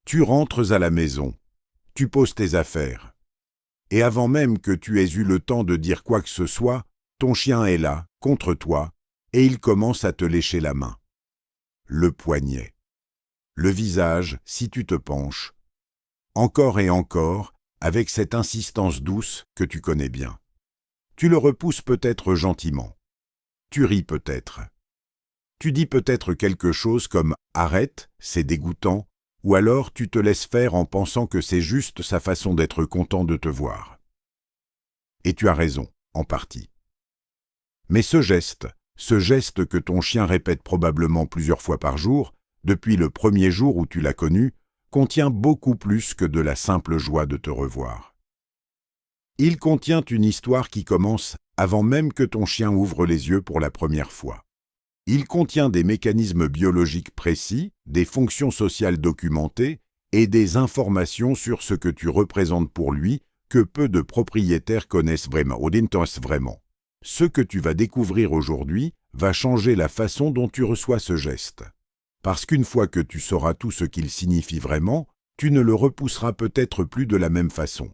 Tu rentres à la maison, tu poses tes affaires. Et avant même que tu aies eu le temps de dire quoi que ce soit, ton chien est là, contre toi, et il commence à te lécher la main, le poignet, le visage si tu te penches, encore et encore, avec cette insistance douce que tu connais bien. Tu le repousses peut-être gentiment. Tu ris peut-être. Tu dis peut-être quelque chose comme « arrête, c'est dégoûtant », ou alors tu te laisses faire en pensant que c'est juste sa façon d'être content de te voir. Et tu as raison, en partie. Mais ce geste que ton chien répète probablement plusieurs fois par jour, depuis le premier jour où tu l'as connu, contient beaucoup plus que de la simple joie de te revoir. Il contient une histoire qui commence avant même que ton chien ouvre les yeux pour la première fois. Il contient des mécanismes biologiques précis, des fonctions sociales documentées et des informations sur ce que tu représentes pour lui que peu de propriétaires connaissent vraiment, ou n'intéressent vraiment. Ce que tu vas découvrir aujourd'hui va changer la façon dont tu reçois ce geste. Parce qu'une fois que tu sauras tout ce qu'il signifie vraiment, tu ne le repousseras peut-être plus de la même façon.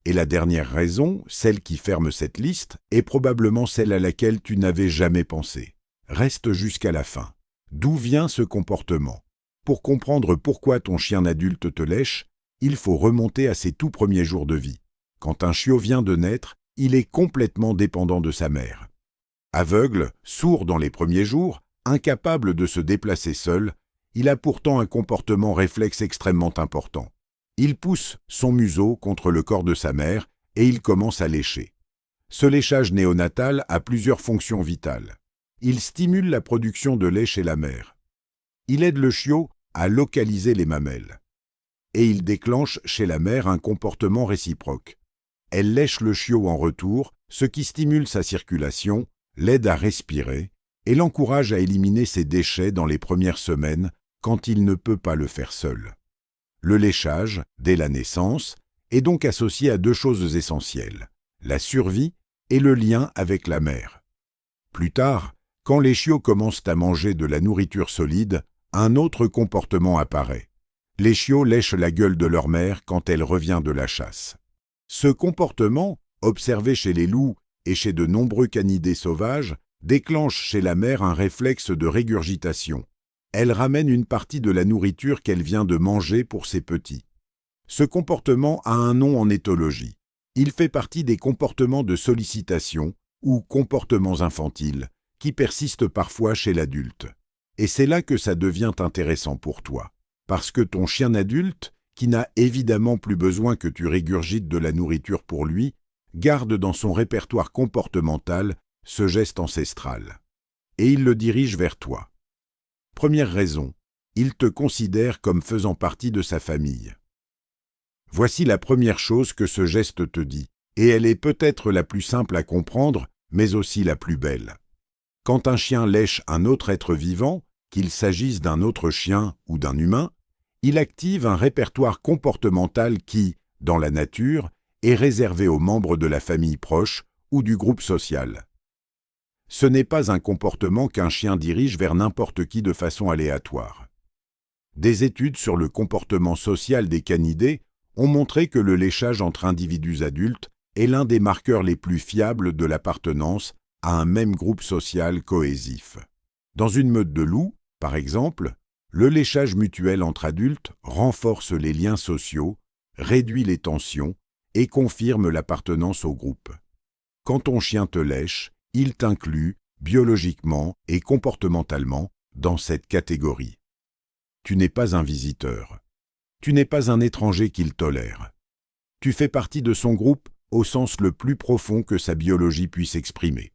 Et la dernière raison, celle qui ferme cette liste, est probablement celle à laquelle tu n'avais jamais pensé. Reste jusqu'à la fin. D'où vient ce comportement? Pour comprendre pourquoi ton chien adulte te lèche, il faut remonter à ses tout premiers jours de vie. Quand un chiot vient de naître, il est complètement dépendant de sa mère. Aveugle, sourd dans les premiers jours, incapable de se déplacer seul, il a pourtant un comportement réflexe extrêmement important. Il pousse son museau contre le corps de sa mère et il commence à lécher. Ce léchage néonatal a plusieurs fonctions vitales. Il stimule la production de lait chez la mère. Il aide le chiot à localiser les mamelles. Et il déclenche chez la mère un comportement réciproque. Elle lèche le chiot en retour, ce qui stimule sa circulation, l'aide à respirer et l'encourage à éliminer ses déchets dans les premières semaines quand il ne peut pas le faire seul. Le léchage, dès la naissance, est donc associé à deux choses essentielles, la survie et le lien avec la mère. Plus tard, quand les chiots commencent à manger de la nourriture solide, un autre comportement apparaît. Les chiots lèchent la gueule de leur mère quand elle revient de la chasse. Ce comportement, observé chez les loups et chez de nombreux canidés sauvages, déclenche chez la mère un réflexe de régurgitation. Elle ramène une partie de la nourriture qu'elle vient de manger pour ses petits. Ce comportement a un nom en éthologie. Il fait partie des comportements de sollicitation ou comportements infantiles qui persistent parfois chez l'adulte. Et c'est là que ça devient intéressant pour toi. Parce que ton chien adulte, qui n'a évidemment plus besoin que tu régurgites de la nourriture pour lui, garde dans son répertoire comportemental ce geste ancestral. Et il le dirige vers toi. Première raison, il te considère comme faisant partie de sa famille. Voici la première chose que ce geste te dit, et elle est peut-être la plus simple à comprendre, mais aussi la plus belle. Quand un chien lèche un autre être vivant, qu'il s'agisse d'un autre chien ou d'un humain, il active un répertoire comportemental qui, dans la nature, est réservé aux membres de la famille proche ou du groupe social. Ce n'est pas un comportement qu'un chien dirige vers n'importe qui de façon aléatoire. Des études sur le comportement social des canidés ont montré que le léchage entre individus adultes est l'un des marqueurs les plus fiables de l'appartenance à un même groupe social cohésif. Dans une meute de loups, par exemple, le léchage mutuel entre adultes renforce les liens sociaux, réduit les tensions et confirme l'appartenance au groupe. Quand ton chien te lèche, il t'inclut, biologiquement et comportementalement, dans cette catégorie. Tu n'es pas un visiteur. Tu n'es pas un étranger qu'il tolère. Tu fais partie de son groupe au sens le plus profond que sa biologie puisse exprimer.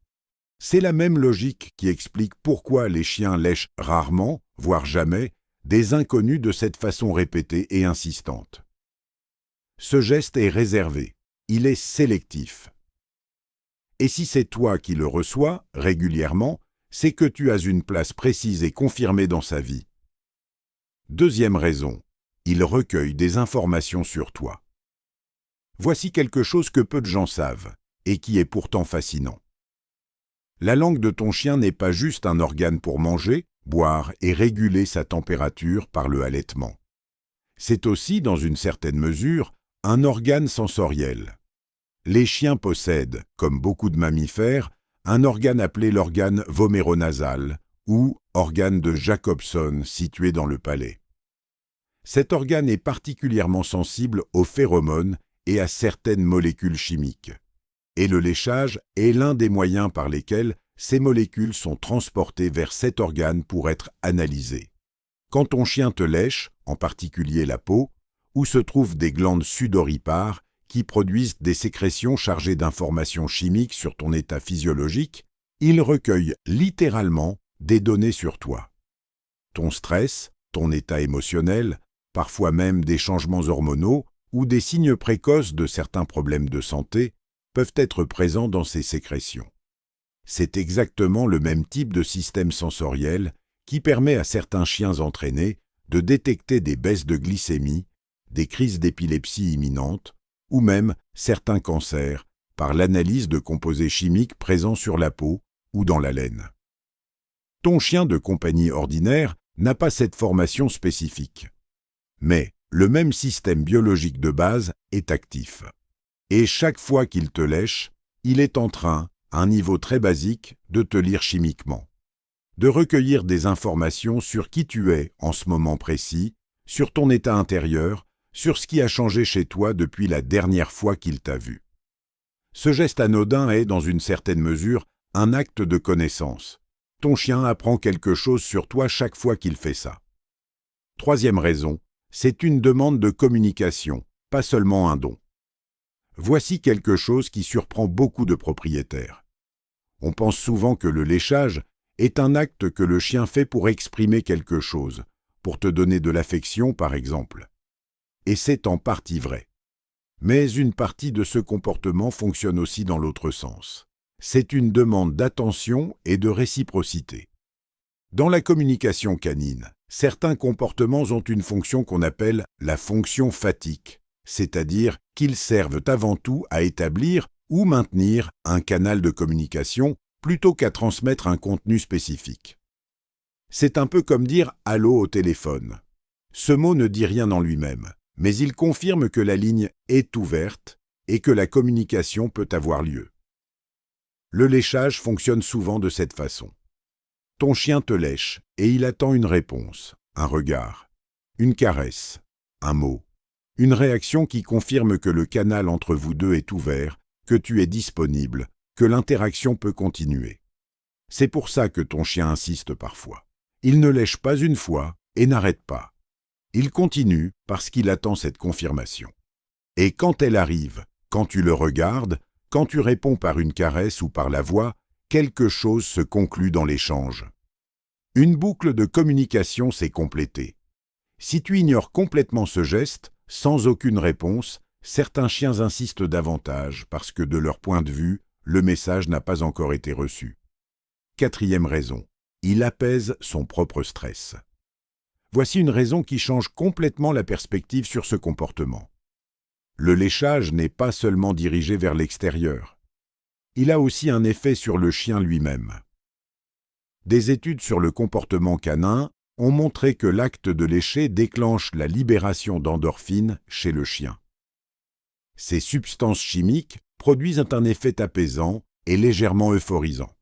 C'est la même logique qui explique pourquoi les chiens lèchent rarement, voire jamais, des inconnus de cette façon répétée et insistante. Ce geste est réservé, il est sélectif. Et si c'est toi qui le reçois, régulièrement, c'est que tu as une place précise et confirmée dans sa vie. Deuxième raison, il recueille des informations sur toi. Voici quelque chose que peu de gens savent, et qui est pourtant fascinant. La langue de ton chien n'est pas juste un organe pour manger, boire et réguler sa température par le halètement. C'est aussi, dans une certaine mesure, un organe sensoriel. Les chiens possèdent, comme beaucoup de mammifères, un organe appelé l'organe voméronasal, ou organe de Jacobson situé dans le palais. Cet organe est particulièrement sensible aux phéromones et à certaines molécules chimiques. Et le léchage est l'un des moyens par lesquels ces molécules sont transportées vers cet organe pour être analysées. Quand ton chien te lèche, en particulier la peau, où se trouvent des glandes sudoripares qui produisent des sécrétions chargées d'informations chimiques sur ton état physiologique, il recueille littéralement des données sur toi. Ton stress, ton état émotionnel, parfois même des changements hormonaux ou des signes précoces de certains problèmes de santé peuvent être présents dans ces sécrétions. C'est exactement le même type de système sensoriel qui permet à certains chiens entraînés de détecter des baisses de glycémie, des crises d'épilepsie imminentes ou même certains cancers par l'analyse de composés chimiques présents sur la peau ou dans la laine. Ton chien de compagnie ordinaire n'a pas cette formation spécifique. Mais le même système biologique de base est actif. Et chaque fois qu'il te lèche, il est en train, à un niveau très basique, de te lire chimiquement, de recueillir des informations sur qui tu es en ce moment précis, sur ton état intérieur, sur ce qui a changé chez toi depuis la dernière fois qu'il t'a vu. Ce geste anodin est, dans une certaine mesure, un acte de connaissance. Ton chien apprend quelque chose sur toi chaque fois qu'il fait ça. Troisième raison, c'est une demande de communication, pas seulement un don. Voici quelque chose qui surprend beaucoup de propriétaires. On pense souvent que le léchage est un acte que le chien fait pour exprimer quelque chose, pour te donner de l'affection par exemple. Et c'est en partie vrai. Mais une partie de ce comportement fonctionne aussi dans l'autre sens. C'est une demande d'attention et de réciprocité. Dans la communication canine, certains comportements ont une fonction qu'on appelle la fonction phatique, c'est-à-dire qu'ils servent avant tout à établir ou maintenir un canal de communication plutôt qu'à transmettre un contenu spécifique. C'est un peu comme dire « allô » au téléphone. Ce mot ne dit rien en lui-même, mais il confirme que la ligne est ouverte et que la communication peut avoir lieu. Le léchage fonctionne souvent de cette façon. Ton chien te lèche et il attend une réponse, un regard, une caresse, un mot, une réaction qui confirme que le canal entre vous deux est ouvert, que tu es disponible, que l'interaction peut continuer. C'est pour ça que ton chien insiste parfois. Il ne lèche pas une fois et n'arrête pas. Il continue parce qu'il attend cette confirmation. Et quand elle arrive, quand tu le regardes, quand tu réponds par une caresse ou par la voix, quelque chose se conclut dans l'échange. Une boucle de communication s'est complétée. Si tu ignores complètement ce geste, sans aucune réponse, certains chiens insistent davantage parce que de leur point de vue, le message n'a pas encore été reçu. Quatrième raison, il apaise son propre stress. Voici une raison qui change complètement la perspective sur ce comportement. Le léchage n'est pas seulement dirigé vers l'extérieur. Il a aussi un effet sur le chien lui-même. Des études sur le comportement canin ont montré que l'acte de lécher déclenche la libération d'endorphines chez le chien. Ces substances chimiques produisent un effet apaisant et légèrement euphorisant.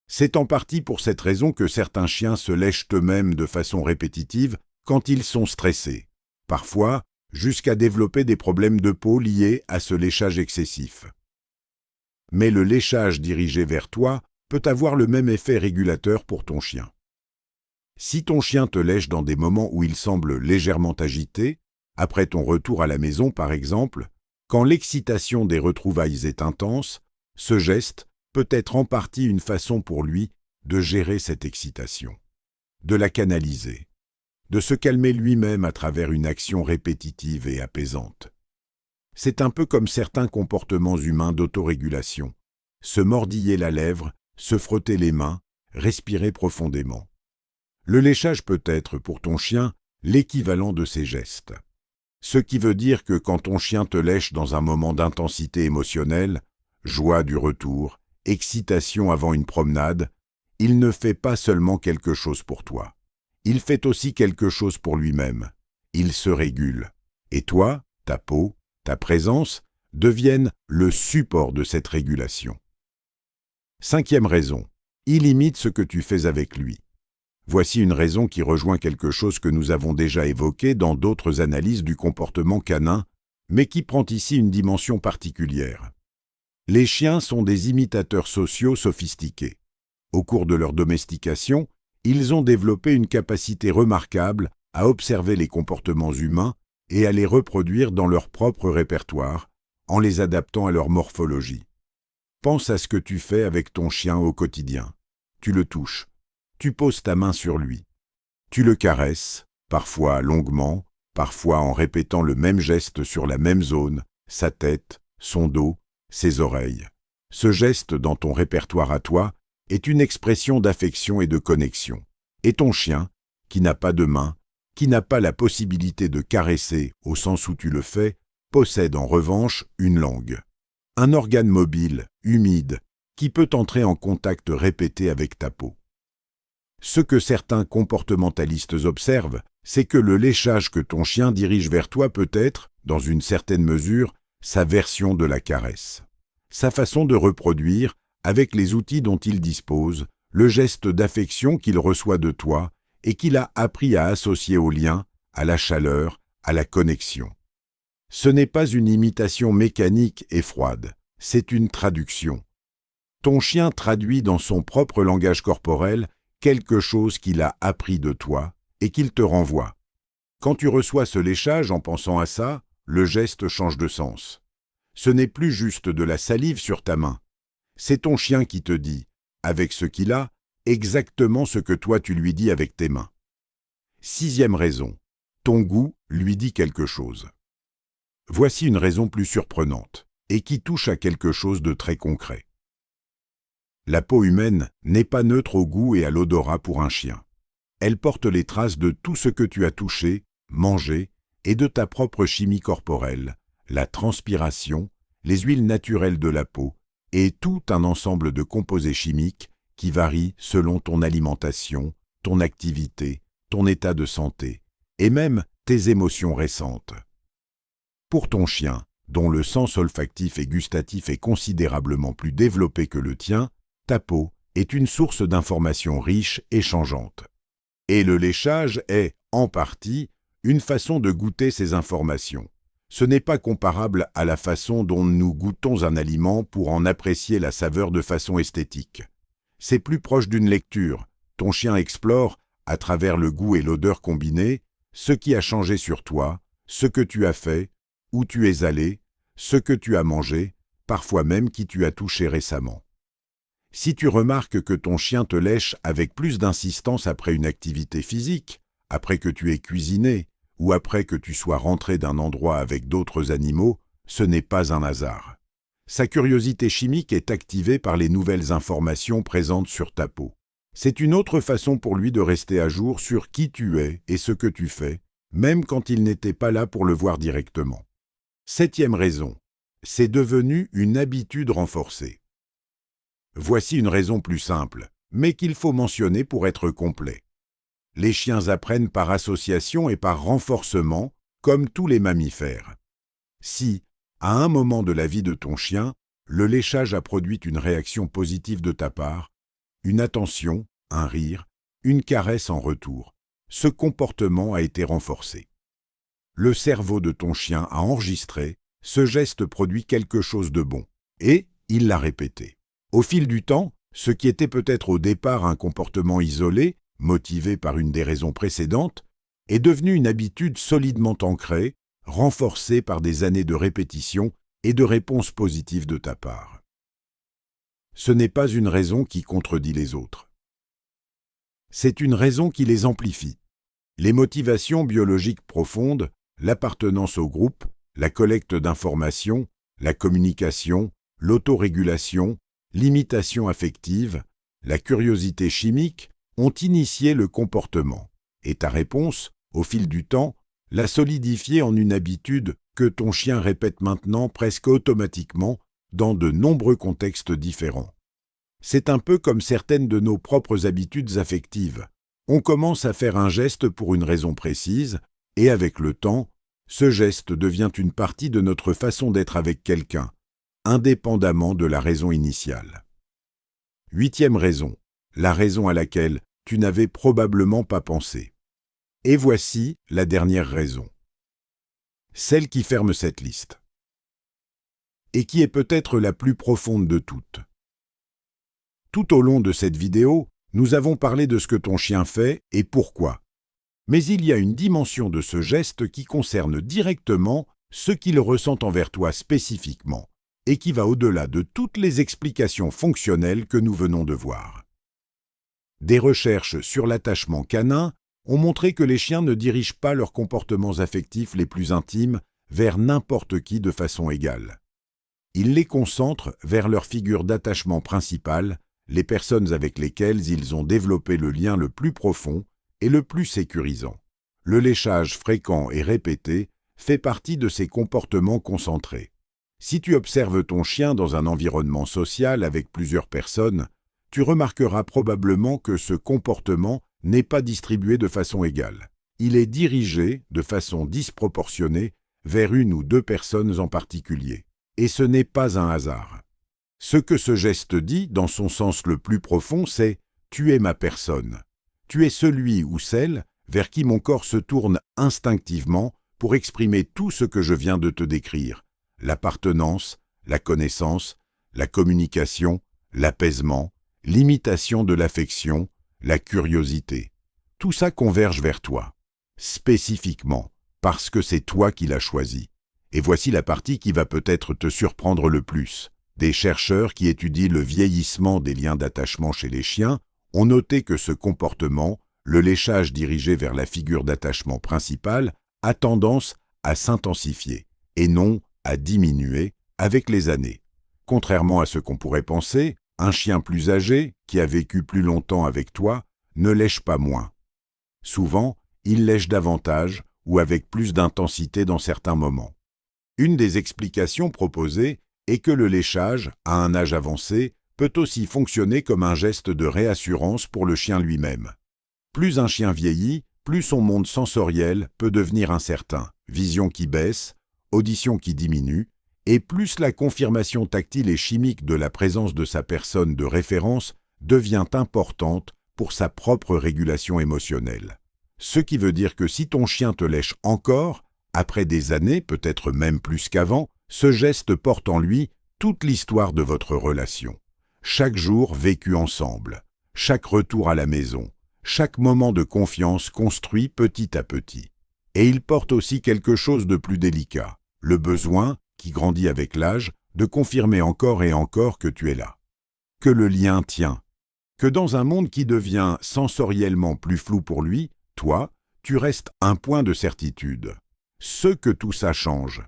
C'est en partie pour cette raison que certains chiens se lèchent eux-mêmes de façon répétitive quand ils sont stressés, parfois jusqu'à développer des problèmes de peau liés à ce léchage excessif. Mais le léchage dirigé vers toi peut avoir le même effet régulateur pour ton chien. Si ton chien te lèche dans des moments où il semble légèrement agité, après ton retour à la maison par exemple, quand l'excitation des retrouvailles est intense, ce geste peut être en partie une façon pour lui de gérer cette excitation, de la canaliser, de se calmer lui-même à travers une action répétitive et apaisante. C'est un peu comme certains comportements humains d'autorégulation, se mordiller la lèvre, se frotter les mains, respirer profondément. Le léchage peut être, pour ton chien, l'équivalent de ces gestes. Ce qui veut dire que quand ton chien te lèche dans un moment d'intensité émotionnelle, joie du retour, excitation avant une promenade, il ne fait pas seulement quelque chose pour toi. Il fait aussi quelque chose pour lui-même. il se régule. Et toi, ta peau, ta présence, deviennent le support de cette régulation. 5e raison, il imite ce que tu fais avec lui. Voici une raison qui rejoint quelque chose que nous avons déjà évoqué dans d'autres analyses du comportement canin, mais qui prend ici une dimension particulière. Les chiens sont des imitateurs sociaux sophistiqués. Au cours de leur domestication, ils ont développé une capacité remarquable à observer les comportements humains et à les reproduire dans leur propre répertoire, en les adaptant à leur morphologie. Pense à ce que tu fais avec ton chien au quotidien. Tu le touches, tu poses ta main sur lui, tu le caresses, parfois longuement, parfois en répétant le même geste sur la même zone, sa tête, son dos, ses oreilles. Ce geste dans ton répertoire à toi est une expression d'affection et de connexion. Et ton chien, qui n'a pas de main, qui n'a pas la possibilité de caresser au sens où tu le fais, possède en revanche une langue. Un organe mobile, humide, qui peut entrer en contact répété avec ta peau. Ce que certains comportementalistes observent, c'est que le léchage que ton chien dirige vers toi peut être, dans une certaine mesure, sa version de la caresse. Sa façon de reproduire, avec les outils dont il dispose, le geste d'affection qu'il reçoit de toi et qu'il a appris à associer au lien, à la chaleur, à la connexion. Ce n'est pas une imitation mécanique et froide, c'est une traduction. Ton chien traduit dans son propre langage corporel quelque chose qu'il a appris de toi et qu'il te renvoie. Quand tu reçois ce léchage en pensant à ça, le geste change de sens. Ce n'est plus juste de la salive sur ta main. C'est ton chien qui te dit, avec ce qu'il a, exactement ce que toi tu lui dis avec tes mains. 6e raison, ton goût lui dit quelque chose. Voici une raison plus surprenante, et qui touche à quelque chose de très concret. La peau humaine n'est pas neutre au goût et à l'odorat pour un chien. Elle porte les traces de tout ce que tu as touché, mangé, et de ta propre chimie corporelle, la transpiration, les huiles naturelles de la peau, et tout un ensemble de composés chimiques qui varient selon ton alimentation, ton activité, ton état de santé, et même tes émotions récentes. Pour ton chien, dont le sens olfactif et gustatif est considérablement plus développé que le tien, ta peau est une source d'informations riches et changeantes. Et le léchage est, en partie, une façon de goûter ces informations. Ce n'est pas comparable à la façon dont nous goûtons un aliment pour en apprécier la saveur de façon esthétique. C'est plus proche d'une lecture. Ton chien explore, à travers le goût et l'odeur combinés, ce qui a changé sur toi, ce que tu as fait, où tu es allé, ce que tu as mangé, parfois même qui tu as touché récemment. Si tu remarques que ton chien te lèche avec plus d'insistance après une activité physique, après que tu aies cuisiné, ou après que tu sois rentré d'un endroit avec d'autres animaux, ce n'est pas un hasard. Sa curiosité chimique est activée par les nouvelles informations présentes sur ta peau. C'est une autre façon pour lui de rester à jour sur qui tu es et ce que tu fais, même quand il n'était pas là pour le voir directement. 7e raison, c'est devenu une habitude renforcée. Voici une raison plus simple, mais qu'il faut mentionner pour être complet. Les chiens apprennent par association et par renforcement, comme tous les mammifères. Si, à un moment de la vie de ton chien, le léchage a produit une réaction positive de ta part, une attention, un rire, une caresse en retour, ce comportement a été renforcé. Le cerveau de ton chien a enregistré, ce geste produit quelque chose de bon, et il l'a répété. Au fil du temps, ce qui était peut-être au départ un comportement isolé, motivé par une des raisons précédentes, est devenu une habitude solidement ancrée, renforcée par des années de répétition et de réponses positives de ta part. Ce n'est pas une raison qui contredit les autres. C'est une raison qui les amplifie. Les motivations biologiques profondes, l'appartenance au groupe, la collecte d'informations, la communication, l'autorégulation, l'imitation affective, la curiosité chimique ont initié le comportement, et ta réponse, au fil du temps, l'a solidifié en une habitude que ton chien répète maintenant presque automatiquement dans de nombreux contextes différents. C'est un peu comme certaines de nos propres habitudes affectives. On commence à faire un geste pour une raison précise, Et avec le temps, ce geste devient une partie de notre façon d'être avec quelqu'un, indépendamment de la raison initiale. 8e raison, la raison à laquelle tu n'avais probablement pas pensé. Et voici la dernière raison. Celle qui ferme cette liste. Et qui est peut-être la plus profonde de toutes. Tout au long de cette vidéo, nous avons parlé de ce que ton chien fait et pourquoi. Mais il y a une dimension de ce geste qui concerne directement ce qu'il ressent envers toi spécifiquement et qui va au-delà de toutes les explications fonctionnelles que nous venons de voir. Des recherches sur l'attachement canin ont montré que les chiens ne dirigent pas leurs comportements affectifs les plus intimes vers n'importe qui de façon égale. Ils les concentrent vers leur figure d'attachement principale, les personnes avec lesquelles ils ont développé le lien le plus profond et le plus sécurisant. Le léchage fréquent et répété fait partie de ces comportements concentrés. Si tu observes ton chien dans un environnement social avec plusieurs personnes, tu remarqueras probablement que ce comportement n'est pas distribué de façon égale. Il est dirigé de façon disproportionnée vers une ou deux personnes en particulier. Et ce n'est pas un hasard. Ce que ce geste dit, dans son sens le plus profond, c'est « tu es ma personne ». Tu es celui ou celle vers qui mon corps se tourne instinctivement pour exprimer tout ce que je viens de te décrire. L'appartenance, la connaissance, la communication, l'apaisement, l'imitation de l'affection, la curiosité. Tout ça converge vers toi, spécifiquement, parce que c'est toi qui l'as choisi. Et voici la partie qui va peut-être te surprendre le plus. Des chercheurs qui étudient le vieillissement des liens d'attachement chez les chiens ont noté que ce comportement, le léchage dirigé vers la figure d'attachement principale, a tendance à s'intensifier, et non à diminuer avec les années. Contrairement à ce qu'on pourrait penser, un chien plus âgé, qui a vécu plus longtemps avec toi, ne lèche pas moins. Souvent, il lèche davantage ou avec plus d'intensité dans certains moments. Une des explications proposées est que le léchage, à un âge avancé, peut aussi fonctionner comme un geste de réassurance pour le chien lui-même. Plus un chien vieillit, plus son monde sensoriel peut devenir incertain, vision qui baisse, audition qui diminue, et plus la confirmation tactile et chimique de la présence de sa personne de référence devient importante pour sa propre régulation émotionnelle. Ce qui veut dire que si ton chien te lèche encore, après des années, peut-être même plus qu'avant, ce geste porte en lui toute l'histoire de votre relation. Chaque jour vécu ensemble, chaque retour à la maison, chaque moment de confiance construit petit à petit. Et il porte aussi quelque chose de plus délicat, le besoin, qui grandit avec l'âge, de confirmer encore et encore que tu es là. Que le lien tient. Que dans un monde qui devient sensoriellement plus flou pour lui, toi, tu restes un point de certitude. Ce que tout ça change.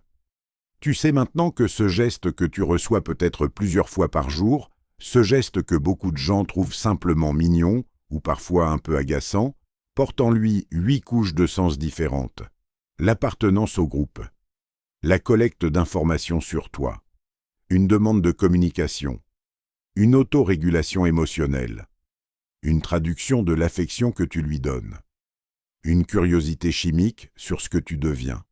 Tu sais maintenant que ce geste que tu reçois peut-être plusieurs fois par jour, ce geste que beaucoup de gens trouvent simplement mignon, ou parfois un peu agaçant, porte en lui 8 couches de sens différentes. L'appartenance au groupe. La collecte d'informations sur toi. Une demande de communication. Une autorégulation émotionnelle. Une traduction de l'affection que tu lui donnes. Une curiosité chimique sur ce que tu deviens.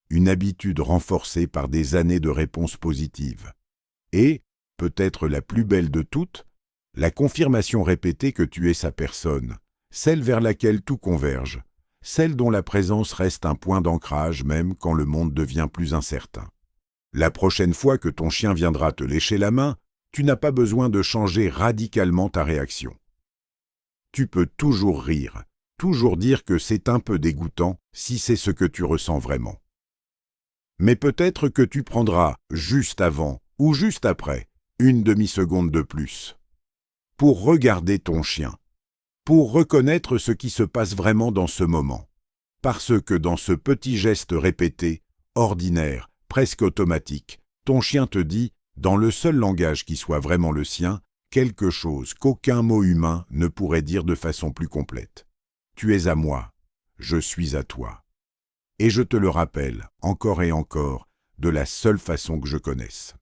Une habitude renforcée par des années de réponses positives. Et, peut-être la plus belle de toutes, la confirmation répétée que tu es sa personne, celle vers laquelle tout converge, celle dont la présence reste un point d'ancrage même quand le monde devient plus incertain. La prochaine fois que ton chien viendra te lécher la main, tu n'as pas besoin de changer radicalement ta réaction. Tu peux toujours rire, toujours dire que c'est un peu dégoûtant si c'est ce que tu ressens vraiment. Mais peut-être que tu prendras, juste avant ou juste après, une demi-seconde de plus, pour regarder ton chien, pour reconnaître ce qui se passe vraiment dans ce moment. Parce que dans ce petit geste répété, ordinaire, presque automatique, ton chien te dit, dans le seul langage qui soit vraiment le sien, quelque chose qu'aucun mot humain ne pourrait dire de façon plus complète. Tu es à moi, je suis à toi. Et je te le rappelle, encore et encore, de la seule façon que je connaisse.